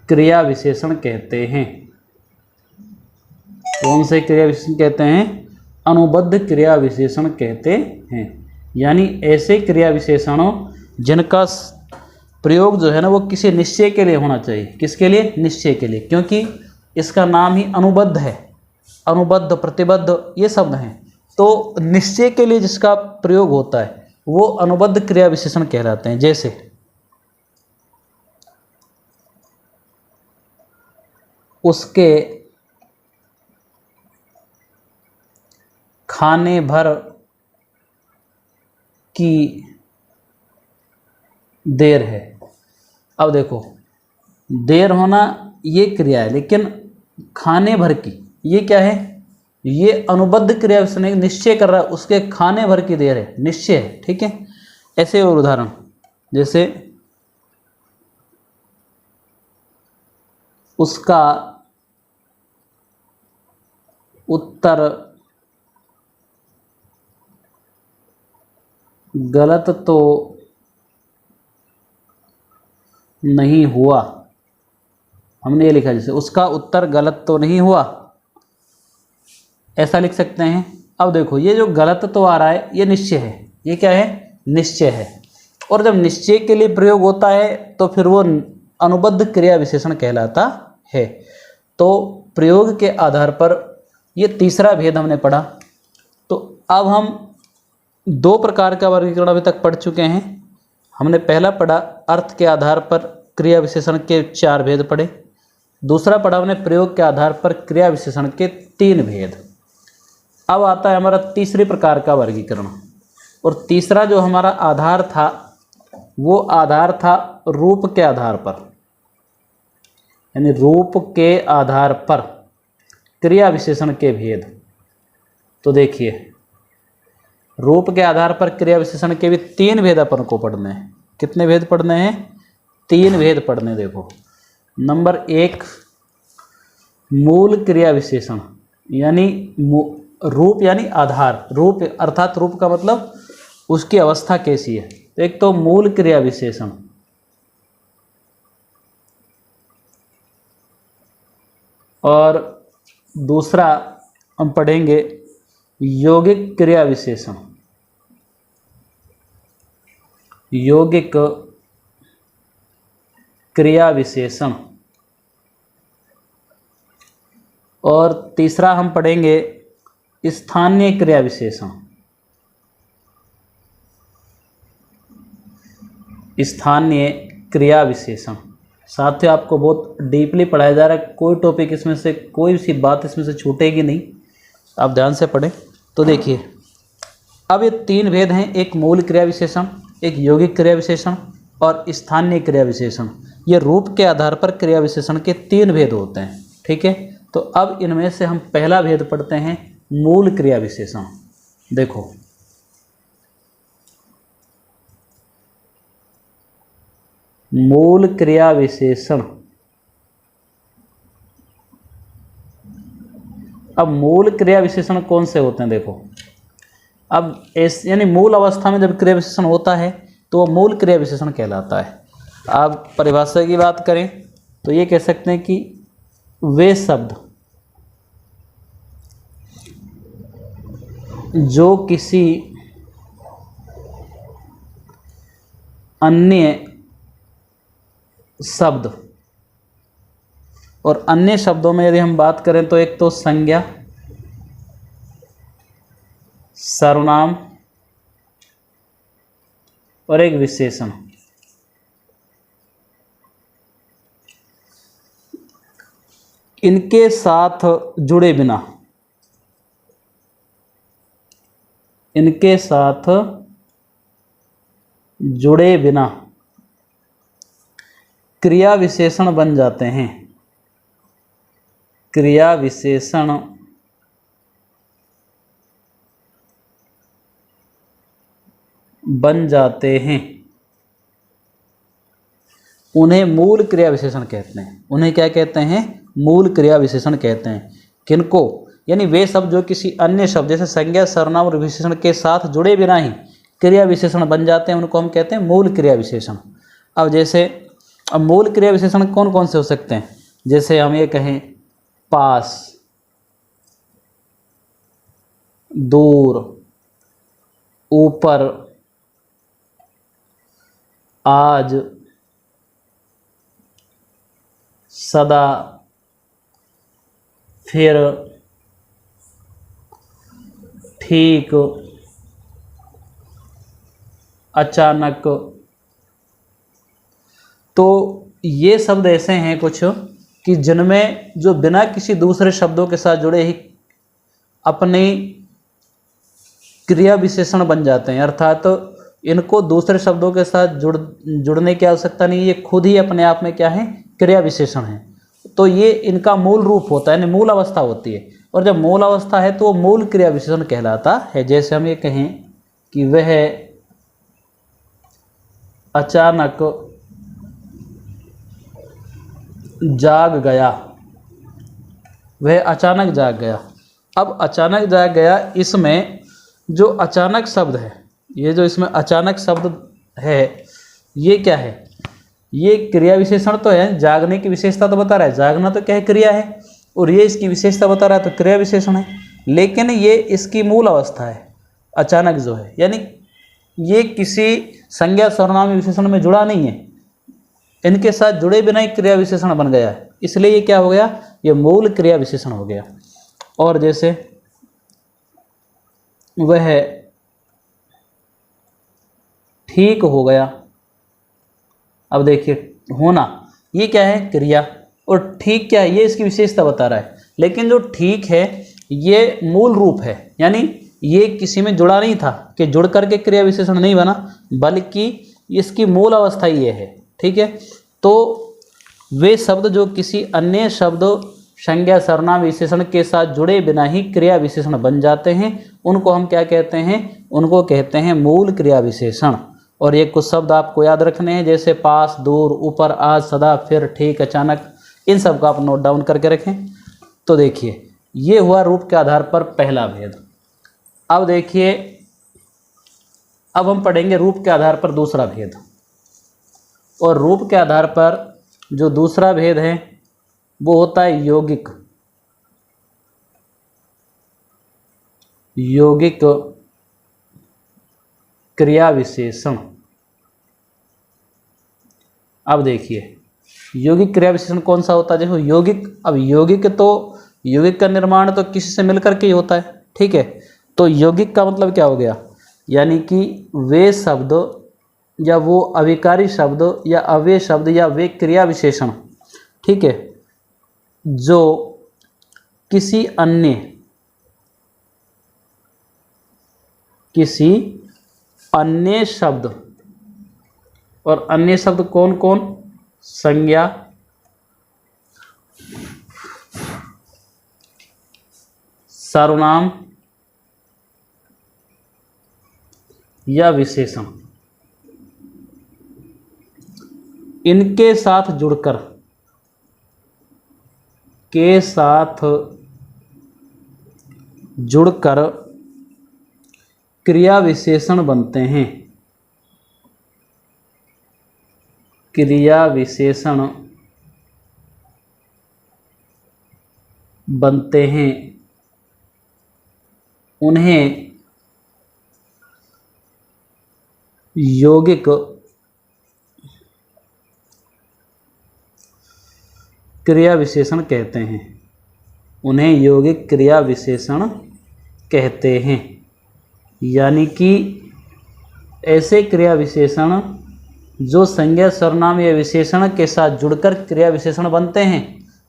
क्रिया विशेषण कहते हैं। कौन से क्रिया विशेषण कहते हैं? अनुबद्ध क्रिया विशेषण कहते हैं। यानी ऐसे क्रिया विशेषणों जिनका प्रयोग जो है ना वो किसी निश्चय के लिए होना चाहिए। किसके लिए? निश्चय के लिए, क्योंकि इसका नाम ही अनुबद्ध है। अनुबद्ध, प्रतिबद्ध ये शब्द हैं, तो निश्चय के लिए जिसका प्रयोग होता है वो अनुबद्ध क्रिया विशेषण कहलाते हैं। जैसे उसके खाने भर की देर है। अब देखो देर होना ये क्रिया है, लेकिन खाने भर की ये क्या है? ये अनुबद्ध क्रिया विशेषण है, निश्चय कर रहा है, उसके खाने भर की देर है, निश्चय है। ठीक है। ऐसे और उदाहरण, जैसे उसका उत्तर गलत तो नहीं हुआ। हमने ये लिखा, जैसे उसका उत्तर गलत तो नहीं हुआ, ऐसा लिख सकते हैं। अब देखो ये जो गलत तो आ रहा है ये निश्चय है। ये क्या है? निश्चय है। और जब निश्चय के लिए प्रयोग होता है तो फिर वो अनुबद्ध क्रिया विशेषण कहलाता है। तो प्रयोग के आधार पर ये तीसरा भेद हमने पढ़ा। तो अब हम दो प्रकार का वर्गीकरण अभी तक पढ़ चुके हैं। हमने पहला पढ़ा अर्थ के आधार पर क्रिया विशेषण के 4 भेद पढ़े। दूसरा पढ़ा हमने प्रयोग के आधार पर क्रिया विशेषण के 3 भेद। अब आता है हमारा तीसरे प्रकार का वर्गीकरण। और तीसरा जो हमारा आधार था वो आधार था रूप के आधार पर, यानी रूप के आधार पर क्रिया विशेषण के भेद। तो देखिए रूप के आधार पर क्रिया विशेषण के भी 3 भेद अपन को पढ़ने हैं। कितने भेद पढ़ने हैं? 3 भेद पढ़ने। देखो नंबर 1 मूल क्रिया विशेषण, यानी रूप यानी आधार, रूप अर्थात रूप का मतलब उसकी अवस्था कैसी है। तो एक तो मूल क्रिया विशेषण, और दूसरा हम पढ़ेंगे यौगिक क्रिया विशेषण। यौगिक क्रिया विशेषण। और तीसरा हम पढ़ेंगे स्थानीय क्रिया विशेषण। स्थानीय क्रिया विशेषण। साथियों आपको बहुत डीपली पढ़ाया जा रहा है, कोई टॉपिक इसमें से, कोई सी बात इसमें से छूटेगी नहीं, आप ध्यान से पढ़ें। तो देखिए अब ये 3 भेद हैं, एक मूल क्रिया विशेषण, एक यौगिक क्रिया विशेषण और स्थानीय क्रिया विशेषण। ये रूप के आधार पर क्रिया विशेषण के 3 भेद होते हैं। ठीक है। तो अब इनमें से हम पहला भेद पढ़ते हैं मूल क्रिया विशेषण। देखो मूल क्रिया विशेषण। अब मूल क्रिया विशेषण कौन से होते हैं? देखो अब यानी मूल अवस्था में जब क्रिया विशेषण होता है तो वो मूल क्रिया विशेषण कहलाता है। अब परिभाषा की बात करें तो ये कह सकते हैं कि वे शब्द जो किसी अन्य शब्द, और अन्य शब्दों में यदि हम बात करें तो एक तो संज्ञा, सर्वनाम और एक विशेषण। इनके साथ जुड़े बिना, इनके साथ जुड़े बिना क्रिया विशेषण बन जाते हैं, क्रिया विशेषण बन जाते हैं। उन्हें मूल क्रिया विशेषण कहते हैं। उन्हें क्या कहते हैं? मूल क्रिया विशेषण कहते हैं। किनको? यानी वे शब्द जो किसी अन्य शब्द जैसे संज्ञा, सर्वनाम और विशेषण के साथ जुड़े बिना ही क्रिया विशेषण बन जाते हैं, उनको हम कहते हैं मूल क्रिया विशेषण। अब जैसे अब मूल क्रिया विशेषण कौन कौन से हो सकते हैं? जैसे हम ये कहें पास, दूर, ऊपर, आज, सदा, फिर, ठीक, अचानक। तो ये शब्द ऐसे हैं कुछ कि जिनमें जो बिना किसी दूसरे शब्दों के साथ जुड़े ही अपनी क्रिया विशेषण बन जाते हैं, अर्थात इनको दूसरे शब्दों के साथ जुड़ने की आवश्यकता नहीं, ये खुद ही अपने आप में क्या है? क्रिया विशेषण है। तो ये इनका मूल रूप होता है, यानी मूल अवस्था होती है। और जब मूल अवस्था है तो वो मूल क्रिया विशेषण कहलाता है। जैसे हम ये कहें कि वह अचानक जाग गया, वह अचानक जाग गया। अब अचानक जाग गया, इसमें जो अचानक शब्द है, ये जो इसमें अचानक शब्द है, ये क्या है? ये क्रिया विशेषण तो है। जागने की विशेषता तो बता रहा है, जागना तो क्या है? क्रिया है। और ये इसकी विशेषता बता रहा है तो क्रिया विशेषण है। लेकिन ये इसकी मूल अवस्था है अचानक जो है, यानी ये किसी संज्ञा, सर्वनाम, विशेषण में जुड़ा नहीं है, इनके साथ जुड़े बिना ही क्रिया विशेषण बन गया है। इसलिए ये क्या हो गया? ये मूल क्रिया विशेषण हो गया। और जैसे वह ठीक हो गया। अब देखिए, होना ये क्या है? क्रिया। और ठीक क्या है? ये इसकी विशेषता बता रहा है। लेकिन जो ठीक है ये मूल रूप है, यानी ये किसी में जुड़ा नहीं था कि जुड़ करके क्रिया विशेषण नहीं बना, बल्कि इसकी मूल अवस्था ये है। ठीक है। तो वे शब्द जो किसी अन्य शब्द, संज्ञा, सर्वनाम, विशेषण के साथ जुड़े बिना ही क्रिया विशेषण बन जाते हैं, उनको हम क्या कहते हैं? उनको कहते हैं मूल क्रिया विशेषण। और ये कुछ शब्द आपको याद रखने हैं, जैसे पास, दूर, ऊपर, आज, सदा, फिर, ठीक, अचानक। इन सब को आप नोट डाउन करके रखें। तो देखिए, ये हुआ रूप के आधार पर पहला भेद। अब देखिए, अब हम पढ़ेंगे रूप के आधार पर दूसरा भेद। और रूप के आधार पर जो दूसरा भेद है वो होता है यौगिक। यौगिक क्रिया विशेषण। अब देखिए, यौगिक क्रिया विशेषण कौन सा होता है? देखो यौगिक, अब यौगिक का निर्माण तो किसी से मिलकर के ही होता है। ठीक है। तो यौगिक का मतलब क्या हो गया? यानी कि वे शब्द या वो अविकारी शब्द या अव्यय शब्द या वे क्रिया विशेषण, ठीक है, जो किसी अन्य शब्द, और अन्य शब्द कौन कौन? संज्ञा, सर्वनाम या विशेषण, इनके साथ जुड़कर क्रिया विशेषण बनते हैं। क्रिया विशेषण बनते हैं, उन्हें यौगिक क्रिया विशेषण कहते हैं, उन्हें यौगिक क्रिया विशेषण कहते हैं। यानी कि ऐसे क्रिया विशेषण जो संज्ञा, सर्वनाम या विशेषण के साथ जुड़कर क्रिया विशेषण बनते हैं,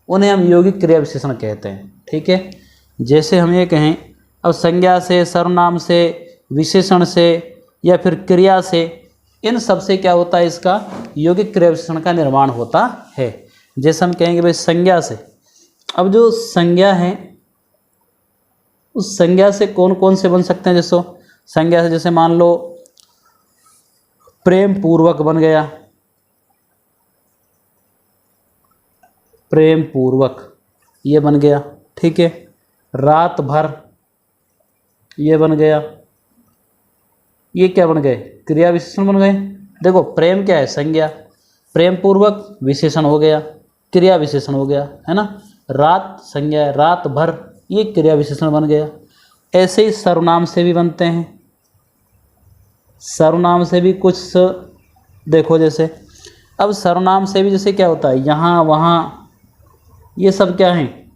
उन्हें हम यौगिक क्रिया विशेषण कहते हैं। ठीक है, जैसे हम ये कहें अब संज्ञा से, सर्वनाम से, विशेषण से या फिर क्रिया से, इन सब से क्या होता है, इसका यौगिक क्रिया विशेषण का निर्माण होता है। जैसे हम कहेंगे भाई संज्ञा से, अब जो संज्ञा है उस संज्ञा से कौन कौन से बन सकते हैं। जैसे संज्ञा से जैसे मान लो प्रेम पूर्वक बन गया, प्रेम पूर्वक ये बन गया। ठीक है, रात भर ये बन गया। ये क्या बन गए, क्रिया विशेषण बन गए। देखो प्रेम क्या है, संज्ञा, प्रेम पूर्वक विशेषण हो गया, क्रिया विशेषण हो गया, है ना। रात संज्ञा है, रात भर ये क्रिया विशेषण बन गया। ऐसे ही सर्वनाम से भी बनते हैं। सर्वनाम से भी कुछ देखो, जैसे अब सर्वनाम से भी जैसे क्या होता है, यहाँ वहाँ, ये सब क्या हैं,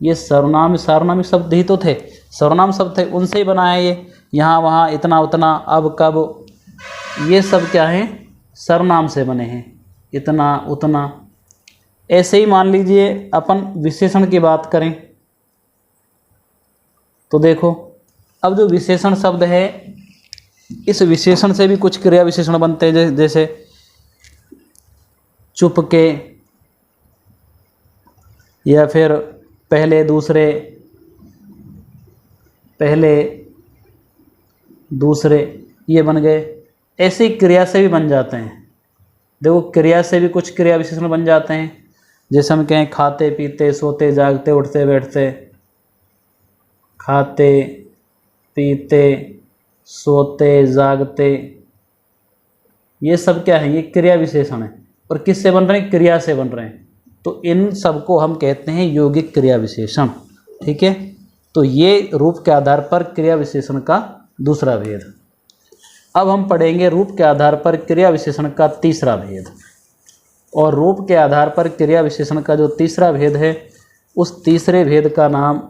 ये सार्वनामिक शब्द ही तो थे, सर्वनाम शब्द थे, उनसे ही बना है ये। यहाँ वहाँ, इतना उतना, अब कब, ये सब क्या हैं, सर्वनाम से बने हैं, इतना उतना। ऐसे ही मान लीजिए अपन विशेषण की बात करें तो देखो अब जो विशेषण शब्द है, इस विशेषण से भी कुछ क्रिया विशेषण बनते हैं। जैसे चुपके, या फिर पहले दूसरे, पहले दूसरे, ये बन गए। ऐसी क्रिया से भी बन जाते हैं। देखो क्रिया से भी कुछ क्रिया विशेषण बन जाते हैं। जैसे हम कहें खाते पीते, सोते जागते, उठते बैठते, खाते पीते सोते जागते, ये सब क्या है, ये क्रिया विशेषण है। और किससे बन रहे हैं, क्रिया से बन रहे हैं। तो इन सब को हम कहते हैं यौगिक क्रिया विशेषण। ठीक है, तो ये रूप के आधार पर क्रिया विशेषण का दूसरा भेद। अब हम पढ़ेंगे रूप के आधार पर क्रिया विशेषण का तीसरा भेद। और रूप के आधार पर क्रिया विशेषण का जो तीसरा भेद है, उस तीसरे भेद का नाम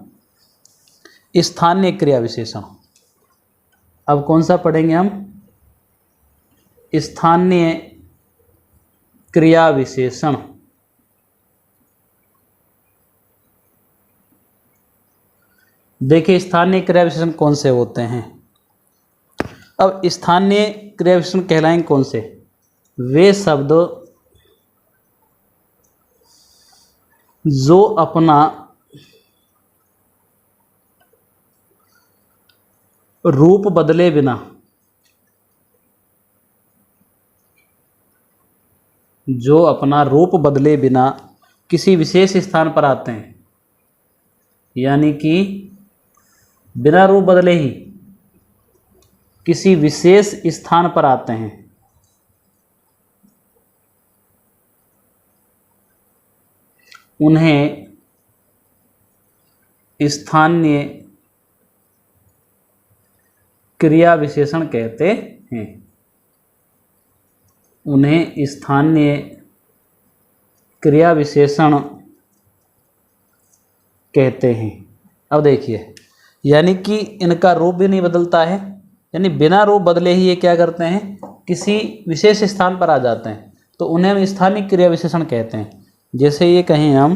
स्थानीय क्रिया विशेषण। अब कौन सा पढ़ेंगे हम, स्थानीय क्रिया विशेषण। देखिए स्थानीय क्रिया विशेषण कौन से होते हैं। अब स्थानीय क्रिया विशेषण कहलाएंगे कौन से, वे शब्द जो अपना रूप बदले बिना, जो अपना रूप बदले बिना किसी विशेष स्थान पर आते हैं, यानी कि बिना रूप बदले ही किसी विशेष स्थान पर आते हैं, उन्हें स्थानीय क्रिया विशेषण कहते हैं। उन्हें स्थानीय क्रिया विशेषण कहते हैं। अब देखिए, यानी कि इनका रूप भी नहीं बदलता है, यानी बिना रूप बदले ही ये क्या करते हैं, किसी विशेष स्थान पर आ जाते हैं, तो उन्हें हम स्थानीय क्रिया विशेषण कहते हैं। जैसे ये कहें हम,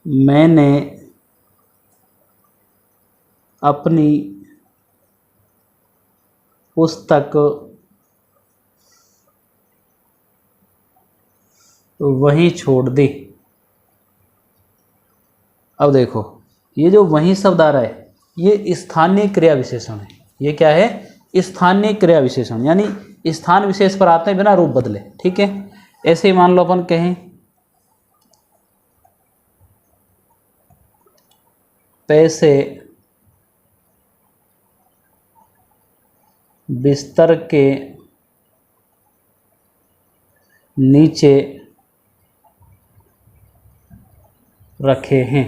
मैंने अपनी पुस्तक वहीं छोड़ दी। अब देखो ये जो वहीं शब्द आ रहा है, ये स्थानीय क्रिया विशेषण है। ये क्या है, स्थानीय क्रिया विशेषण, यानी स्थान विशेष पर आते हैं बिना रूप बदले। ठीक है, ऐसे ही मान लो अपन कहें पैसे बिस्तर के नीचे रखे हैं।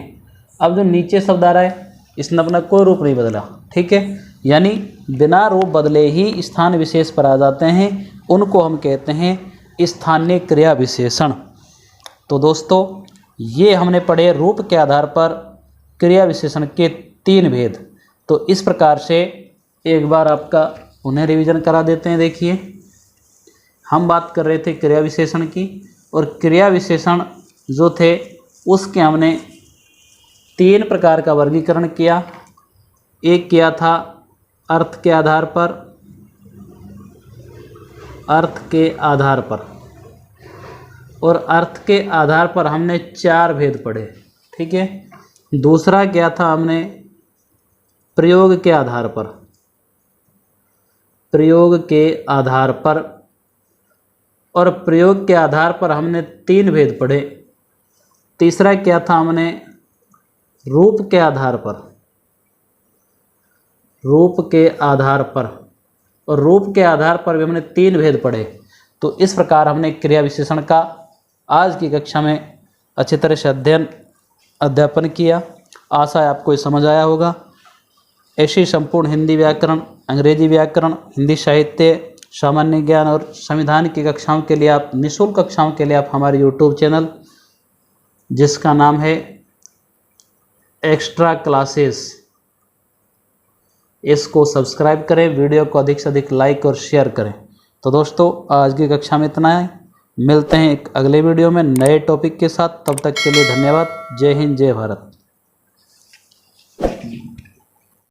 अब जो नीचे शब्द आ रहा है, इसने अपना कोई रूप नहीं बदला। ठीक है, यानी बिना रूप बदले ही स्थान विशेष पर आ जाते हैं, उनको हम कहते हैं स्थानीय क्रिया विशेषण। तो दोस्तों ये हमने पढ़े रूप के आधार पर क्रिया विशेषण के 3 भेद। तो इस प्रकार से एक बार आपका उन्हें रिवीजन करा देते हैं। देखिए हम बात कर रहे थे क्रिया विशेषण की, और क्रिया विशेषण जो थे उसके हमने 3 प्रकार का वर्गीकरण किया। एक किया था अर्थ के आधार पर, और अर्थ के आधार पर हमने 4 भेद पढ़े, ठीक है। दूसरा किया था हमने प्रयोग के आधार पर, और प्रयोग के आधार पर हमने 3 भेद पढ़े। तीसरा क्या था हमने रूप के आधार पर, और रूप के आधार पर भी हमने 3 भेद पढ़े। तो इस प्रकार हमने क्रिया विशेषण का आज की कक्षा में अच्छी तरह से अध्यापन किया। आशा है आपको ये समझ आया होगा। ऐसी संपूर्ण हिंदी व्याकरण, अंग्रेजी व्याकरण, हिंदी साहित्य, सामान्य ज्ञान और संविधान की कक्षाओं के लिए आप निःशुल्क कक्षाओं के लिए आप हमारे यूट्यूब चैनल जिसका नाम है एक्स्ट्रा क्लासेस, इसको सब्सक्राइब करें, वीडियो को अधिक से अधिक लाइक और शेयर करें। तो दोस्तों आज की कक्षा में इतना है, मिलते हैं एक अगले वीडियो में नए टॉपिक के साथ। तब तक के लिए धन्यवाद। जय हिंद, जय भारत।